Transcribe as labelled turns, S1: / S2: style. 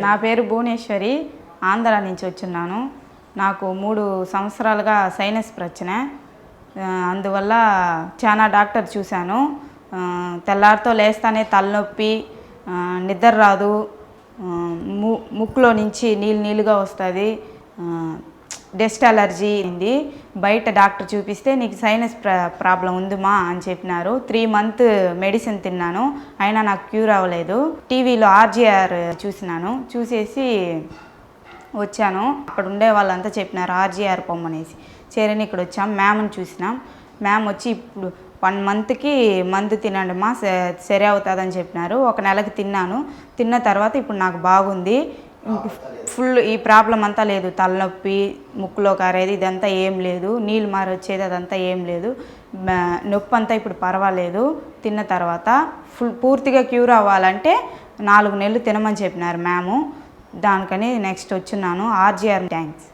S1: నా పేరు భువనేశ్వరి, ఆంధ్ర నుంచి వచ్చున్నాను. నాకు 3 సంవత్సరాలుగా సైనస్ ప్రశ్న. అందువల్ల చాలా డాక్టర్ చూశాను. తెల్లారితో లేస్తానే తలనొప్పి, నిద్ర రాదు, ముక్కులో నుంచి నీళ్ళుగా వస్తుంది, డస్ట్ అలర్జీ ఉంది. బయట డాక్టర్ చూపిస్తే నీకు సైనస్ ప్రాబ్లం ఉందిమా అని చెప్పినారు. 3 మంత్ మెడిసిన్ తిన్నాను, అయినా నాకు క్యూర్ అవ్వలేదు. టీవీలో ఆర్జీఆర్ చూసినాను, చూసేసి వచ్చాను. అక్కడ ఉండే వాళ్ళంతా చెప్పినారు ఆర్జీఆర్ పొమ్మనేసి. చేరని ఇక్కడ వచ్చాం. మ్యామ్ని చూసినాం. మ్యామ్ వచ్చి ఇప్పుడు 1 మంత్కి మందు తినండి మా సరే అవుతుందని చెప్పినారు. 1 నెలకి తిన్నాను. తిన్న తర్వాత ఇప్పుడు నాకు బాగుంది. ఫుల్ ఈ ప్రాబ్లం అంతా లేదు. తలనొప్పి, ముక్కులో కారేది ఇదంతా ఏం లేదు, నీళ్ళు మారి వచ్చేది అదంతా ఏం లేదు. నొప్పి అంతా ఇప్పుడు పర్వాలేదు. తిన్న తర్వాత పూర్తిగా క్యూర్ అవ్వాలంటే 4 నెలలు తినమని చెప్పినారు మ్యాము. దానికని నెక్స్ట్ వచ్చున్నాను. RGR thanks.